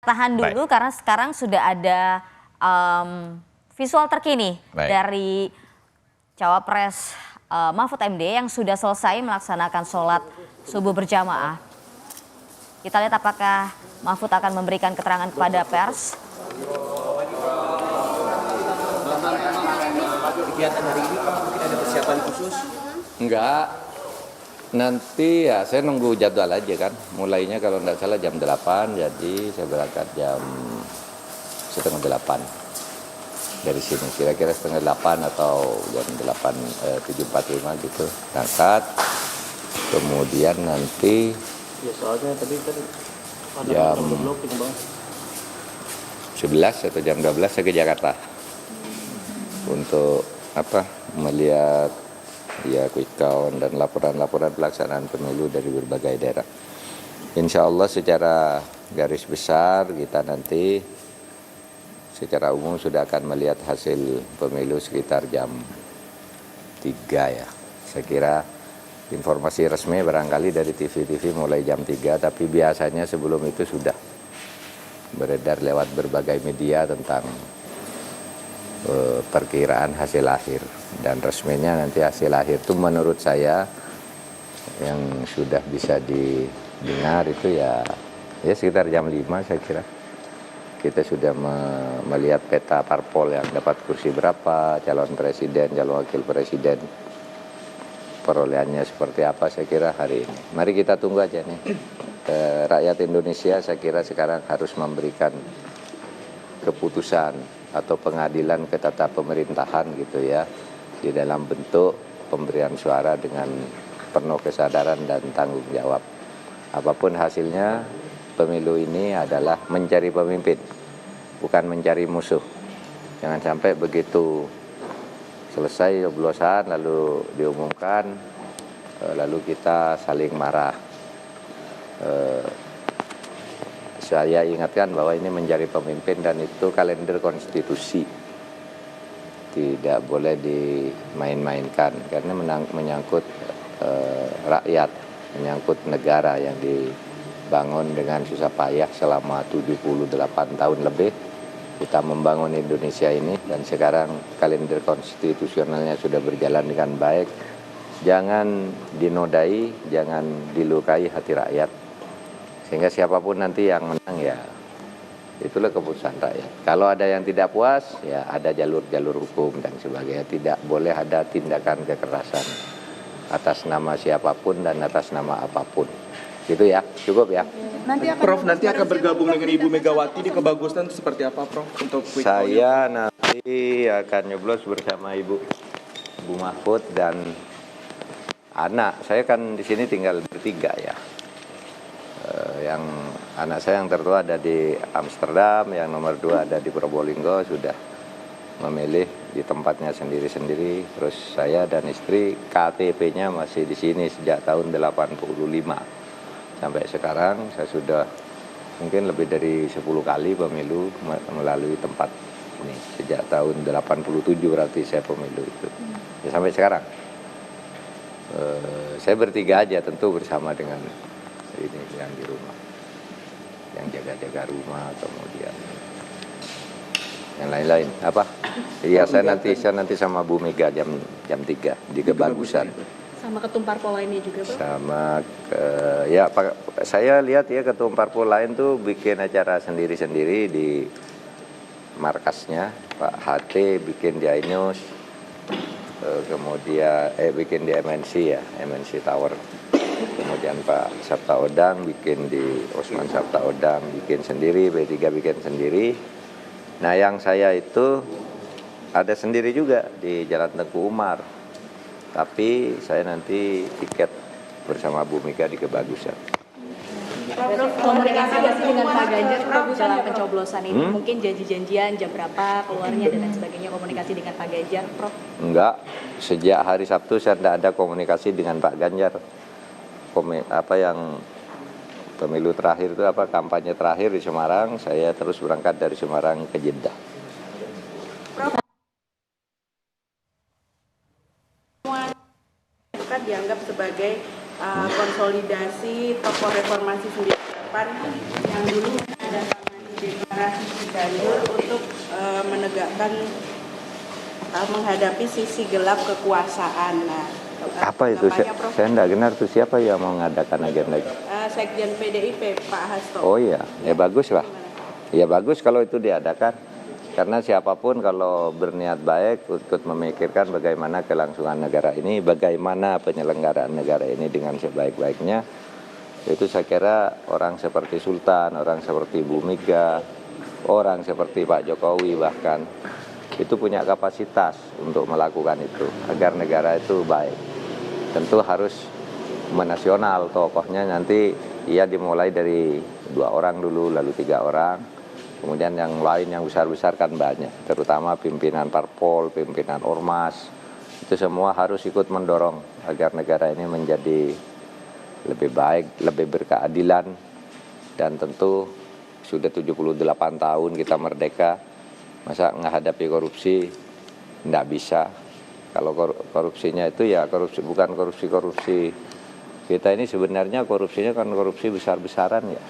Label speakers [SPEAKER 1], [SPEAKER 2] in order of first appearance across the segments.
[SPEAKER 1] Tahan dulu karena sekarang sudah ada visual terkini dari Cawapres Mahfud MD yang sudah selesai melaksanakan sholat subuh berjamaah. Kita lihat apakah Mahfud akan memberikan keterangan kepada pers.
[SPEAKER 2] Kegiatan hari ini mungkin ada persiapan khusus?
[SPEAKER 3] Enggak, nanti ya saya nunggu jadwal aja kan. Mulainya kalau enggak salah jam 8, jadi saya berangkat jam setengah 8 dari sini. Kira-kira setengah 8 atau jam 7.45 gitu berangkat. Kemudian nanti
[SPEAKER 2] Ya soalnya tadi kan
[SPEAKER 3] jam 11 atau jam 12 saya ke Jakarta untuk melihat ya quick count dan laporan-laporan pelaksanaan pemilu dari berbagai daerah. Insya Allah secara garis besar kita nanti secara umum sudah akan melihat hasil pemilu sekitar jam 3 ya. Saya kira informasi resmi barangkali dari TV-TV mulai jam 3, tapi biasanya sebelum itu sudah beredar lewat berbagai media tentang perkiraan hasil akhir, dan resminya nanti hasil akhir itu menurut saya yang sudah bisa didengar itu ya sekitar jam 5 saya kira. Kita sudah melihat peta parpol yang dapat kursi berapa, calon presiden, calon wakil presiden, perolehannya seperti apa saya kira hari ini. Mari kita tunggu aja nih. Rakyat Indonesia saya kira sekarang harus memberikan keputusan atau pengadilan ke tata pemerintahan gitu ya, di dalam bentuk pemberian suara dengan penuh kesadaran dan tanggung jawab. Apapun hasilnya, pemilu ini adalah mencari pemimpin, bukan mencari musuh. Jangan sampai begitu selesai coblosan lalu diumumkan, lalu kita saling marah. Saya ingatkan bahwa ini mencari pemimpin dan itu kalender konstitusi. Tidak boleh dimain-mainkan karena menyangkut rakyat, menyangkut negara yang dibangun dengan susah payah selama 78 tahun lebih. Kita membangun Indonesia ini dan sekarang kalender konstitusionalnya sudah berjalan dengan baik. Jangan dinodai, jangan dilukai hati rakyat. Sehingga siapapun nanti yang menang ya itulah keputusan rakyat. Kalau ada yang tidak puas ya ada jalur-jalur hukum dan sebagainya. Tidak boleh ada tindakan kekerasan atas nama siapapun dan atas nama apapun. Gitu ya, cukup ya.
[SPEAKER 2] Prof, nanti akan bergabung dengan Ibu Megawati di Kebagusan seperti apa Prof? Untuk
[SPEAKER 3] saya nanti akan nyoblos bersama Ibu Mahfud dan anak. Saya kan di sini tinggal bertiga ya. Yang anak saya yang tertua ada di Amsterdam, yang nomor 2 ada di Probolinggo, sudah memilih di tempatnya sendiri-sendiri. Terus saya dan istri KTP-nya masih di sini sejak tahun 85. Sampai sekarang saya sudah mungkin lebih dari 10 kali pemilu melalui tempat ini. Sejak tahun 87 berarti saya pemilu itu. Ya, sampai sekarang. Saya bertiga aja tentu bersama dengan ini yang di rumah, yang jaga-jaga rumah, kemudian yang lain-lain. Apa? Iya, saya nanti sama Bu Mega jam 3 di Kebagusan.
[SPEAKER 4] Sama ketum parpol lainnya juga, Bro?
[SPEAKER 3] Sama ya Pak, saya lihat ya ketum parpol lain tuh bikin acara sendiri-sendiri di markasnya. Pak HT bikin di Ainus, kemudian bikin di MNC ya, MNC Tower. Kemudian Pak Sabta Odang bikin di Osman Sabta Odang bikin sendiri, B3 bikin sendiri. Nah yang saya itu ada sendiri juga di Jalan Tengku Umar. Tapi saya nanti tiket bersama Bu Mega di Kebagusan.
[SPEAKER 4] Prof, komunikasi nggak sih dengan Pak Ganjar Prof dalam pencoblosan ini? Mungkin janji-janjian jam berapa keluarnya dan lain sebagainya, komunikasi dengan Pak Ganjar, Prof?
[SPEAKER 3] Enggak, sejak hari Sabtu saya tidak ada komunikasi dengan Pak Ganjar. Yang pemilu terakhir itu kampanye terakhir di Semarang, saya terus berangkat dari Semarang ke Jeddah.
[SPEAKER 5] Bukan dianggap sebagai konsolidasi tokoh reformasi 98 yang dulu ada Siti Gandur untuk menegakkan menghadapi sisi gelap kekuasaan. Nah,
[SPEAKER 3] Apa itu? Saya tidak dengar tuh siapa yang mau mengadakan agenda itu?
[SPEAKER 5] Sekjen PDIP Pak Hasto.
[SPEAKER 3] Oh iya, ya bagus lah. Ya bagus kalau itu diadakan. Karena siapapun kalau berniat baik ikut memikirkan bagaimana kelangsungan negara ini, bagaimana penyelenggaraan negara ini dengan sebaik-baiknya, itu saya kira orang seperti Sultan, orang seperti Bu Mega, orang seperti Pak Jokowi bahkan, itu punya kapasitas untuk melakukan itu, agar negara itu baik. Tentu harus menasional, tokohnya nanti ia dimulai dari 2 orang dulu, lalu 3 orang. Kemudian yang lain yang besar-besar kan banyak, terutama pimpinan parpol, pimpinan ormas, itu semua harus ikut mendorong agar negara ini menjadi lebih baik, lebih berkeadilan, dan tentu sudah 78 tahun kita merdeka, masa menghadapi korupsi tidak bisa. Kalau korupsinya itu ya korupsi, bukan korupsi kita ini sebenarnya korupsinya kan korupsi besar-besaran ya,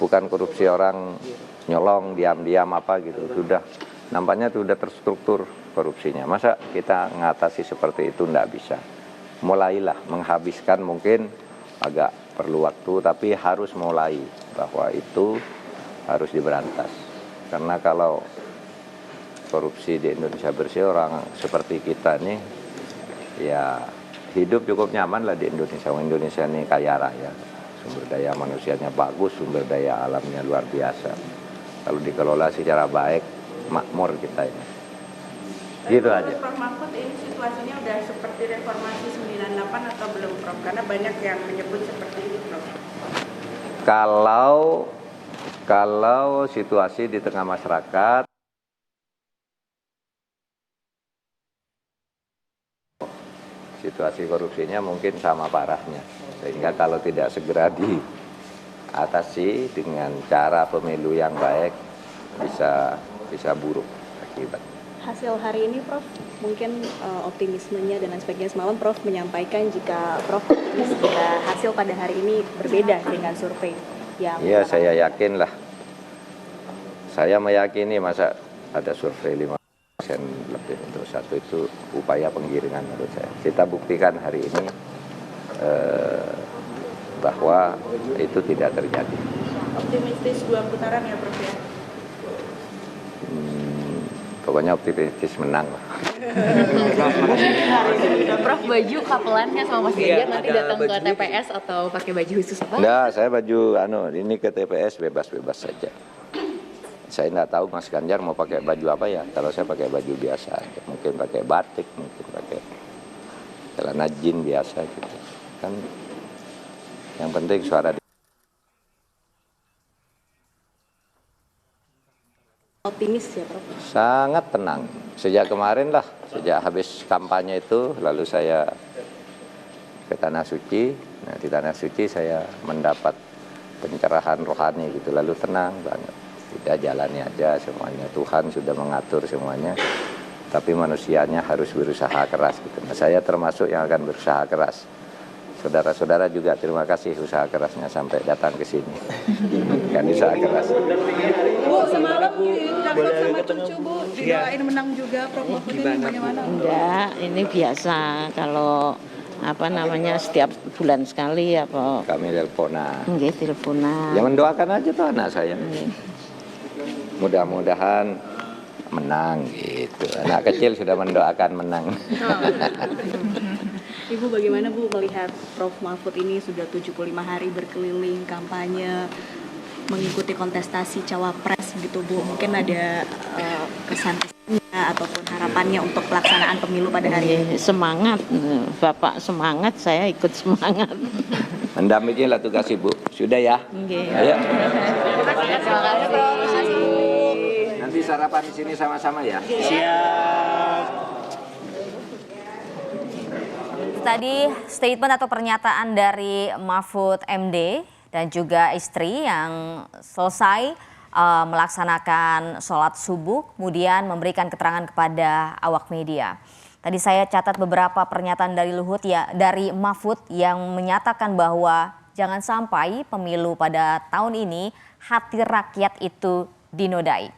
[SPEAKER 3] bukan korupsi orang nyolong diam-diam apa gitu, sudah nampaknya sudah terstruktur korupsinya. Masa kita mengatasi seperti itu tidak bisa. Mulailah menghabiskan, mungkin agak perlu waktu, tapi harus mulai bahwa itu harus diberantas. Karena kalau korupsi di Indonesia bersih, orang seperti kita nih ya hidup cukup nyaman lah di Indonesia. Indonesia ini kaya raya, sumber daya manusianya bagus, sumber daya alamnya luar biasa. Kalau dikelola secara baik, makmur kita ini. Gitu aja.
[SPEAKER 5] Prof Mahfud, ini situasinya udah seperti reformasi 98 atau belum, Prof? Karena banyak yang menyebut seperti itu, Prof.
[SPEAKER 3] Kalau situasi di tengah masyarakat, situasi korupsinya mungkin sama parahnya. Sehingga kalau tidak segera diatasi dengan cara pemilu yang baik, bisa buruk akibat.
[SPEAKER 4] Hasil hari ini, Prof, mungkin optimismenya dan lain sebagainya. Semalam Prof menyampaikan jika Prof jika hasil pada hari ini berbeda dengan survei yang...
[SPEAKER 3] Iya, saya yakin lah. Saya meyakini masa ada survei 5% lebih untuk satu, itu upaya penggiringan menurut saya. Kita buktikan hari ini bahwa itu tidak terjadi.
[SPEAKER 5] Optimistis 2 putaran ya, Prof ya?
[SPEAKER 3] Pokoknya optimistis menang lah.
[SPEAKER 4] Prof, baju kapelannya sama Mas Ganjar nanti datang ke TPS atau pakai baju khusus apa?
[SPEAKER 3] Enggak, saya baju ini ke TPS bebas-bebas saja. Saya enggak tahu Mas Ganjar mau pakai baju apa ya. Kalau saya pakai baju biasa, mungkin pakai batik, mungkin pakai celana jeans biasa gitu. Kan yang penting suara.
[SPEAKER 4] Optimis ya, Prof?
[SPEAKER 3] Sangat tenang. Sejak kemarin lah, sejak habis kampanye itu, lalu saya ke Tanah Suci. Nah, di Tanah Suci saya mendapat pencerahan rohani gitu, lalu tenang banget. Udah jalani aja semuanya. Tuhan sudah mengatur semuanya. Tapi manusianya harus berusaha keras gitu. Nah, saya termasuk yang akan berusaha keras. Saudara-saudara juga terima kasih usaha kerasnya sampai datang ke sini. Kan usaha keras.
[SPEAKER 5] Bu, semalam dapat sama cucu, Bu, didoain menang juga, Prof Mahfud, ini bagaimana?
[SPEAKER 6] Enggak, ini biasa kalau setiap bulan sekali apa.
[SPEAKER 3] Kami teleponan.
[SPEAKER 6] Nggih, teleponan.
[SPEAKER 3] Ya mendoakan aja tuh anak saya. Mudah-mudahan menang gitu. Anak kecil sudah mendoakan menang.
[SPEAKER 4] Ibu bagaimana Bu melihat Prof Mahfud ini sudah 75 hari berkeliling kampanye mengikuti kontestasi cawapres gitu Bu, mungkin ada kesan-kesannya ataupun harapannya untuk pelaksanaan pemilu pada hari ini?
[SPEAKER 6] Semangat, Bapak semangat, saya ikut semangat.
[SPEAKER 3] Mendampingilah tugas Ibu. Sudah ya?
[SPEAKER 6] Nggih.
[SPEAKER 3] Ayo.
[SPEAKER 4] Terima kasih.
[SPEAKER 3] Nanti sarapan di sini sama-sama ya.
[SPEAKER 1] Tadi statement atau pernyataan dari Mahfud MD dan juga istri yang selesai melaksanakan sholat subuh, kemudian memberikan keterangan kepada awak media. Tadi saya catat beberapa pernyataan dari Luhut dari Mahfud yang menyatakan bahwa jangan sampai pemilu pada tahun ini hati rakyat itu dinodai.